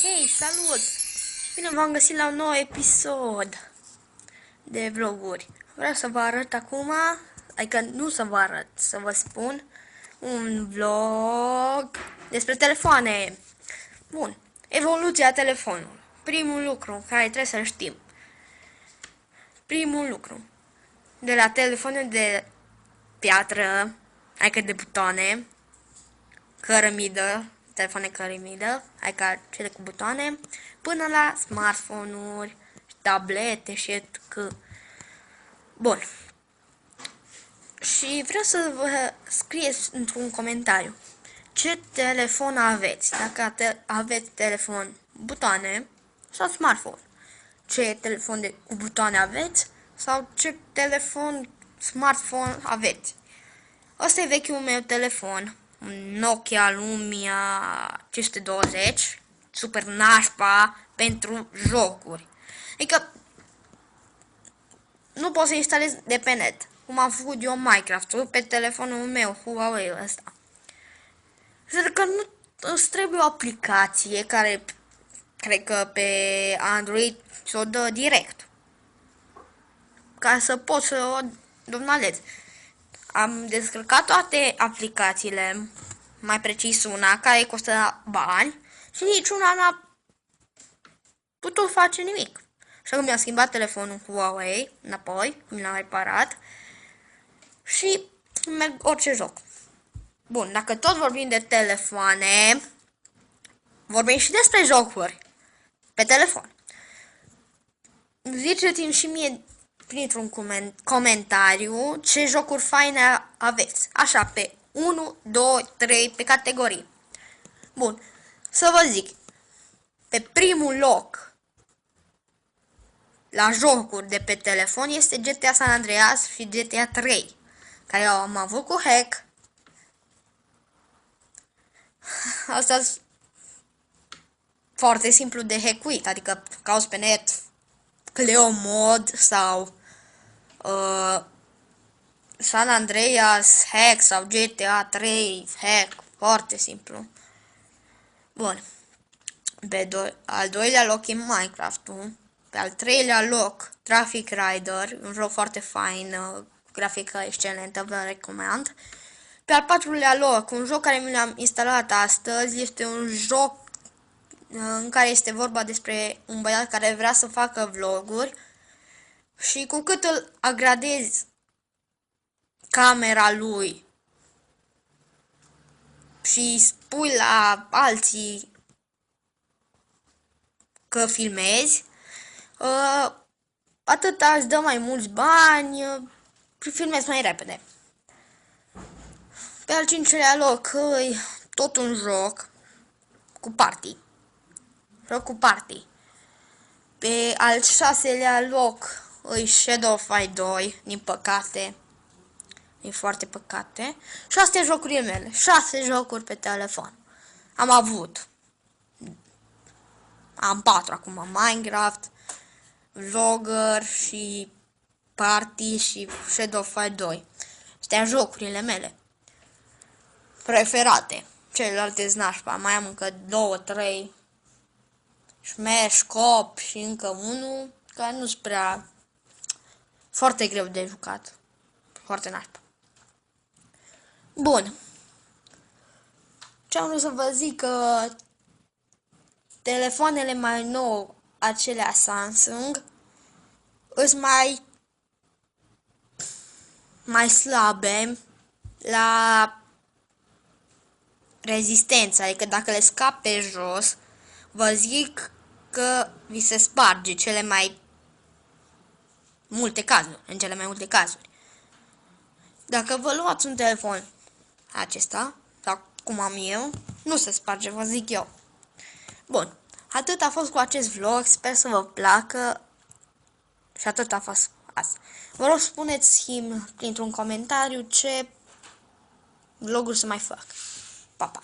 Hei, salut! Bine v-am găsit la un nou episod de vloguri. Vreau să vă arăt acum, adică nu să vă arăt, să vă spun un vlog despre telefoane. Bun, evoluția telefonului. Primul lucru care trebuie să știm. Primul lucru. De la telefoane de piatră, adică de butoane, cărămidă, telefoane cărămidă, adică cele cu butoane, până la smartphone-uri, tablete și etc. Bun. Și vreau să vă scrieți într-un comentariu ce telefon aveți. Dacă aveți telefon butoane sau smartphone. Ce telefon cu butoane aveți sau ce telefon smartphone aveți. Ăsta e vechiul meu telefon, un Nokia Lumia 520, super nașpa pentru jocuri. Adică nu pot să instalez de pe net, cum am făcut eu Minecraft-ul pe telefonul meu Huawei ăsta. Pentru că nu îți trebuie o aplicație care cred că pe Android ți-o dă direct. Ca să poți să o domnalezi. Am descărcat toate aplicațiile, mai precis una, care costă bani și niciuna n-a putut face nimic. Așa că mi-am schimbat telefonul cu Huawei înapoi, mi l-am reparat și merg orice joc. Bun, dacă tot vorbim de telefoane, vorbim și despre jocuri pe telefon. Ziceți-mi și mie printr-un comentariu ce jocuri faine aveți. Așa, pe 1, 2, 3, pe categorii. Bun, să vă zic, pe primul loc la jocuri de pe telefon este GTA San Andreas și GTA 3, care am avut cu hack. Asta foarte simplu de hackuit, adică cauți pe net Cleo Mod sau San Andreas hack sau GTA 3 hack, foarte simplu. Bun. Pe al doilea loc e Minecraft-ul. Pe al treilea loc Traffic Rider, un joc foarte fain, grafică excelentă, vă recomand. Pe al patrulea loc, un joc care mi l-am instalat astăzi, este un joc în care este vorba despre un băiat care vrea să facă vloguri și cu cât îl agradezi camera lui și spui la alții că filmezi, atât îți dă mai mulți bani și filmezi mai repede. Pe al cincilea loc, tot un joc cu party. Joc cu party. Pe al șaselea loc îi Shadow of Fight 2, din păcate. E foarte păcate. Și astea jocurile mele. 6 jocuri pe telefon. Am 4 acum. Minecraft, Vlogger și Party și Shadow of Fight 2. Astea jocurile mele preferate. Celelalte znașpa. Mai am încă 2, 3. Smash, Cop și încă unul care nu-s prea foarte greu de jucat. Foarte nașpa. Bun. Ce am vrut să vă zic că telefoanele mai nou, acelea Samsung, îs mai slabe la rezistență, adică dacă le scap pe jos, vă zic că vi se sparge cele mai multe cazuri, în cele mai multe cazuri. Dacă vă luați un telefon acesta, sau cum am eu, nu se sparge, vă zic eu. Bun, atât a fost cu acest vlog, sper să vă placă și atât a fost azi. Vă rog, spuneți-mi printr-un comentariu ce vloguri să mai fac. Pa, pa!